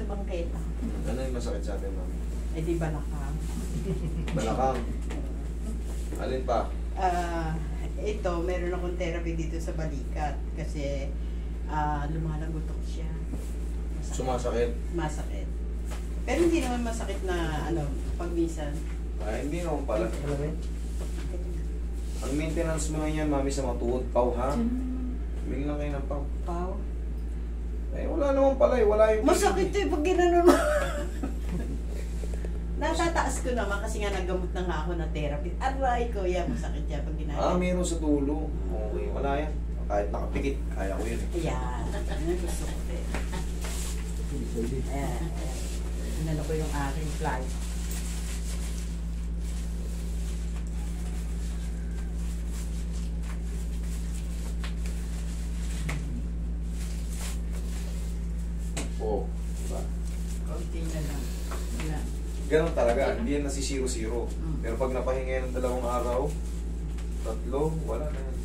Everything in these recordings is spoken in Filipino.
sa bangketa. Ano yung masakit sa atin, mami? Eh di balakang. Balakang. Alin pa? Ito, meron akong therapy dito sa balikat kasi lumalagotok siya. Masakit. Sumasakit. Masakit. Pero hindi naman masakit na pag minsan. Ay, hindi naman pala. Ang maintenance mo yan, mami, sa mga tuhod, pau, ha? Bigyan lang kayo ng pau. Pau? Eh, wala naman pala eh. Wala yung... Masakit eh pag ginanon mo. Natataas ko naman kasi nga nagamot na nga ako na therapy. Aray ko, yan, masakit yan pag ginagawa. Meron sa dulo. Okay, wala yan. Kahit nakapikit, kaya ko yun eh. Yan. Yan gusto ko din. Ayan. Inano ko yung aking fly. Oo. Diba? Konti na lang. Yan. Ganun talaga. Hindi yan nasi-zero-zero. Pero pag napahinga yan ng 2 araw, 3, wala na yan.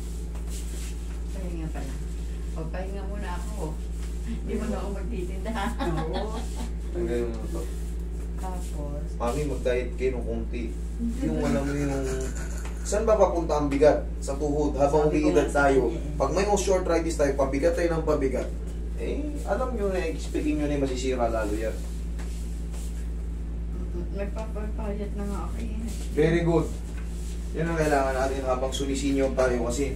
Pahinga pala. Pagpahinga muna ako. Hindi mo na ako magtitinda. Oo. Ang ganun na to. Tapos, Mami, mag-diet kayo ng konti. Yung alam mo yung... Saan ba papunta ang bigat? Sa tuhod. Habang Sabi ko umiidad nga sa tayo. kanya eh. Pag may osteoarthritis tayo, pabigat tayo ng pabigat. Eh, alam nyo na, speaking nyo na, masisira lalo yan. may papapayat na nga ako eh. Very good. Yan ang kailangan natin habang sumi-senior tayo kasi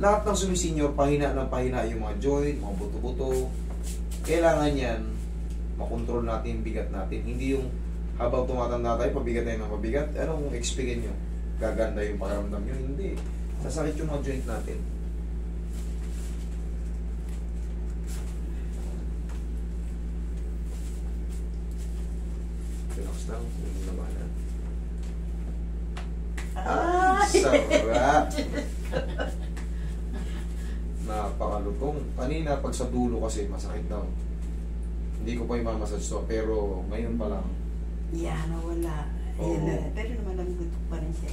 lahat ng sumi-senior, pahina ng pahina yung mga joint, mga buto-buto. Kailangan yan, makontrol natin yung bigat natin. Hindi yung habang tumatanda tayo, pabigat tayo ng pabigat. Anong experience nyo? Gaganda yung pakiramdam nyo? Hindi. Sasakit yung mga joint natin. Relax lang, hindi naman na. Sarap! Napakalutong. Kanina, pag sa dulo kasi, masakit daw. Hindi ko pa i-massage to, pero ngayon pa lang. Yan, nawala. Oo. Yan, pero naman ang gutok pa rin siya.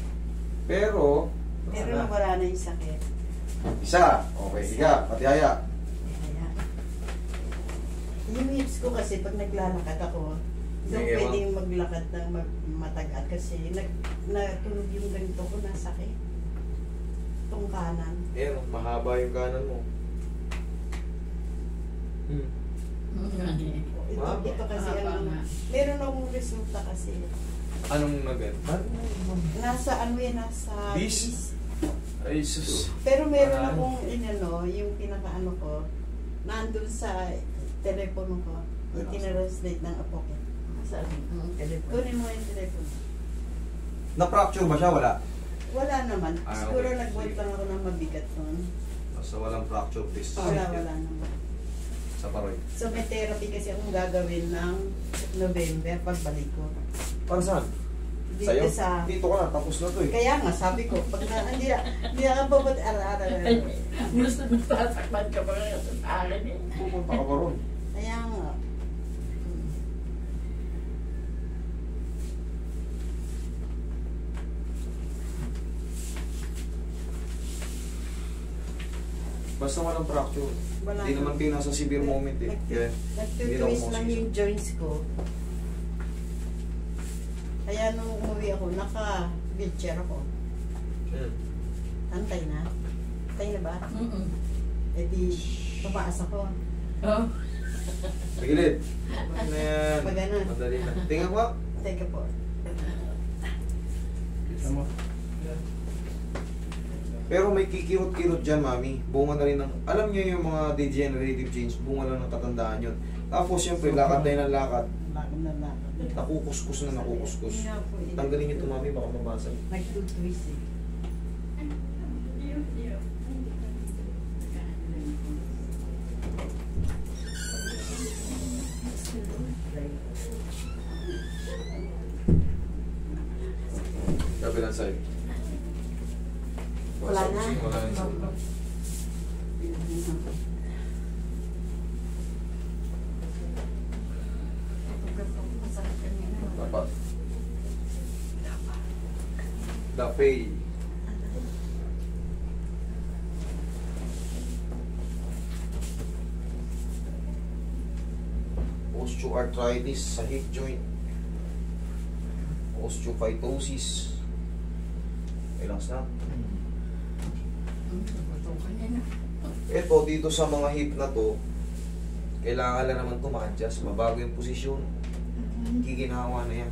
Pero, Pero wala. nawala na yung sakit. Isa. Okay, higa. Pati haya. Kaya, yung hips ko kasi pag naglalakad ako, doon Sige, pwedeng maglakad ng matagal kasi natunog yung ganito ko, nasakit. Itong kanan. Ayan, mahaba yung kanan mo. Ito kasi meron akong resulta kasi. Anong nagad? Nasa nasa Bis? Ay, sus. Pero meron akong yung pinakaano ko, nandun sa telepono ko. Yung tinranslate ng apo ko. Saan? Telepono. Kunin mo yung telepono. Na-fracture ba siya? Wala? Wala naman. Ah, Siguro okay. nag-work lang ako ng mabigat nun. Basta walang fracture, please. Wala naman. Sa paroy. So may therapy kasi akong gagawin ng November pagbalik ko. Para saan? Dito Sa'yo? sa... Dito ka na, tapos na to eh. Kaya nga, sabi ko, pag hindi na babot ara-ara. Gusto mo sasaktan ka ba ngayon sa akin eh? Pupunta ka pa ron. Kaya nga. Basta walang fracture. Wala Hindi na. naman kayo nasa severe moment eh. Kaya, hindi na Nagtutwist ako lang yung joints ko. Kaya nung umuwi ako, naka-wheelchair ako. Antay na. Antay na ba? E di, tumaas ako. Oh. Pagilid. Ano na yan? Pag ganun. Madali na. Tingnan ko. Teka po. Pero may kikirot-kirot dyan, mami. Bunga na rin ng... Alam niyo yung mga degenerative change, bunga lang ng katandaan yun. Tapos siyempre, lakad tayo ng lakad. Lakad na lakad. Nakukuskus na nakukuskus. Hindi nga po, Tanggalin niyo ito, mami, baka mabasag. Nagtutwist eh. Kabilang side. Wala na. Wala na. Dapat. Dapay. osteoarthritis sa hip joint, osteophytosis. Relax na. Ito, dito sa mga hip na to, kailangan lang naman ito ma-adjust. Mabago yung posisyon. Giginawa na yan.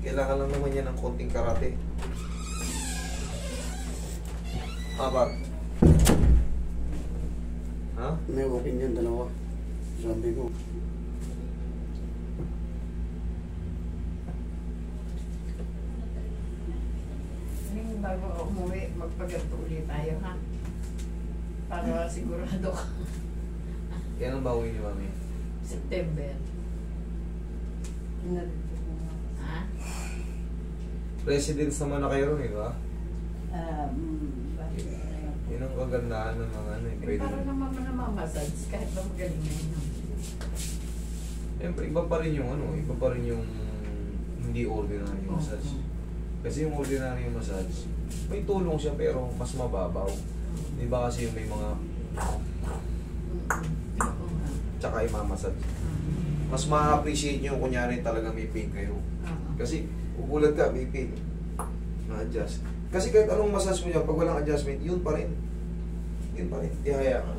Kailangan lang naman yan ng konting karate. Habang. Ha? May walking yan, dalawa. Sabi ko. Yung bago umuwi, magpaganto ulit tayo, ha? Para sigurado ka. Yan ang bawi ni Mami. September. Ha? Residence naman na kayo ron, di ba? Bakit? Yun ang kagandahan ng mga ano. Pwede. Para naman namamassage kahit na magaling na yun. Siyempre, iba pa rin yung ano, iba pa rin yung hindi ordinary massage. Kasi yung ordinary massage, may tulong siya pero mas mababaw. Di ba kasi yung may mga tsaka imamassage. Mas ma-appreciate nyo kunyari talaga may pain kayo. Kasi ugulat ka, may pain. Na-adjust. Kasi kahit anong massage mo niya, pag walang adjustment, yun pa rin. Yun pa rin. Ihaya ka.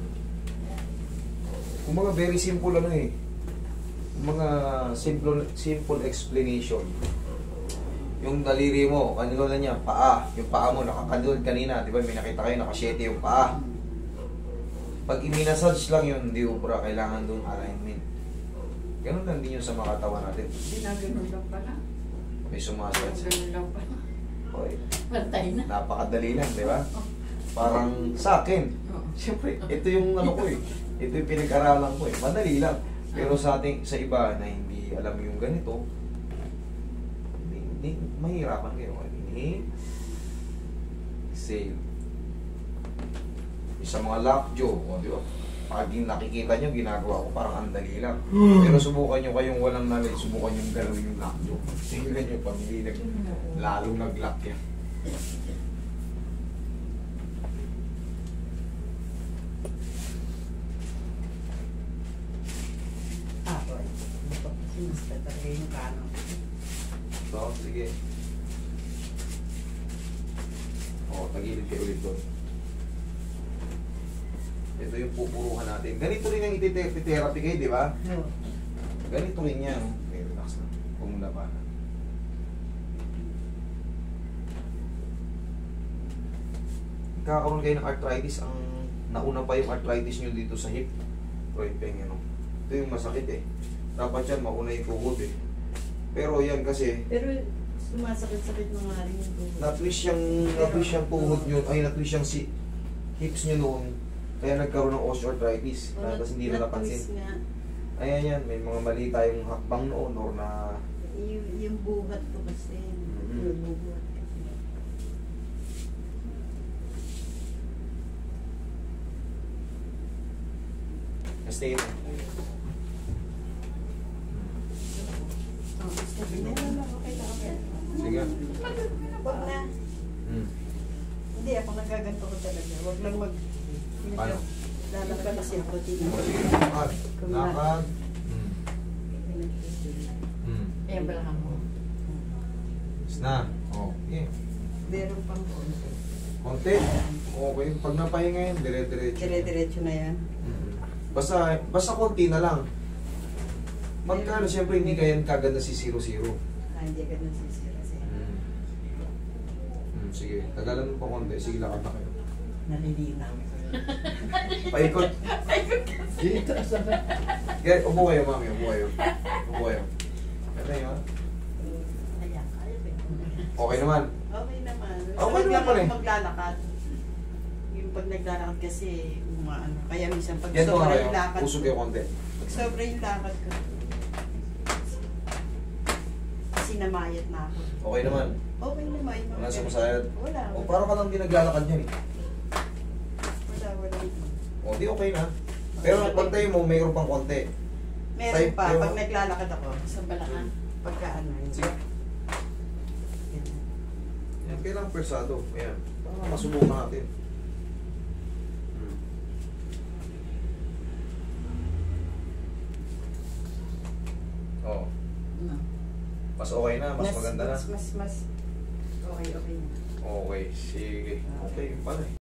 Kung mga very simple ano eh. Mga simple explanation. Yung daliri mo, kanilo na niya, paa. Yung paa mo, nakakandol kanina. Di ba, may nakita kayo, nakasyete yung paa. Pag iminasage lang yun, di ubra, kailangan doon alignment. Ganun lang din yun sa mga katawan natin. Ginaganon lang pala. May sumasage. Ginaganon lang pala. Okay. Pantay na. Napakadali lang, di ba? Parang sa akin. Siyempre, ito yung ano ko eh. Ito yung pinag-aralan ko eh. Madali lang. Pero sa ating, sa iba na hindi alam yung ganito, hindi mahirapan kayo. Ini save. Sa mga lockjaw, o di ba? Pag nakikita nyo, ginagawa ko parang andali lang. Pero subukan nyo kayong walang knowledge, subukan nyo galawin yung lockjaw. Tingnan nyo, pag hindi lalong nag-lock yan. Sinusta talaga yung kano. So, sige. O, tagilid kayo ulit doon. Ito yung pupuruhan natin. Ganito rin ang iti-therapy kayo, di ba? No. Ganito rin yan. Okay, relax na. Kung labanan. Kakaroon kayo ng arthritis. Ang nauna pa yung arthritis nyo dito sa hip. Right, peng, ano. Ito yung masakit eh. Dapat yan, mauna yung tuhod eh. Pero yan kasi, Pero sumasakit-sakit na nga rin yung tuhod. na-twist yung tuhod nyo, ay na-twist yung hips nyo noon. Kaya nagkaroon ng osteoarthritis. Tapos hindi na napansin. Na-twist nga. Ayan yan, may mga mali tayong hakbang noon or na... Yung buhat ko kasi. Yung buhat kasi. Stay in. Sige. Wag na. Hindi, ako nagaganto ko talaga. Wag lang mag... Paano? Lalakad kasi ako dito. Sige, lakad. Lakad. Ayan ba lang mo? Na. Oh, yeah. Meron pang konti. Konti. Okay. Pag napahinga yan, dire-diretso. Dire-diretso na yan. Basta konti na lang. Magkano, siyempre hindi kayan kagad na si 0-0. Hindi ka nang sisira siya. Sige, tagalan mo pa konti. Sige, lakad na kayo. Nalilinaw. Paikot. Dito sa... Okay, upo kayo, mami. Upo kayo. Upo kayo. Ito yun. Ayan, kaya ba? Okay naman. Okay naman. Okay naman pala eh. Maglalakad. Yung pag naglalakad kasi, umaano. Kaya minsan pag Yan po sobra kayo. yung lakad Usog kayo konti. Pag sobra yung lakad ko. Kasi namayat na ako. Okay naman. Okay naman. Wala sa masayad. Wala. O, parang ka lang di naglalakad yan eh. Wala. O, di okay na. Pero pantay mo, mayroon pang konti. Meron Type pa, yung- pag naglalakad ako, Sa balaan. pagka ano, yun. Sige. Yan, kailangan persado. Ayan. Para masubukan natin. Mas okay na, mas maganda na. Mas okay na. Okay, sige. Okay, pala eh.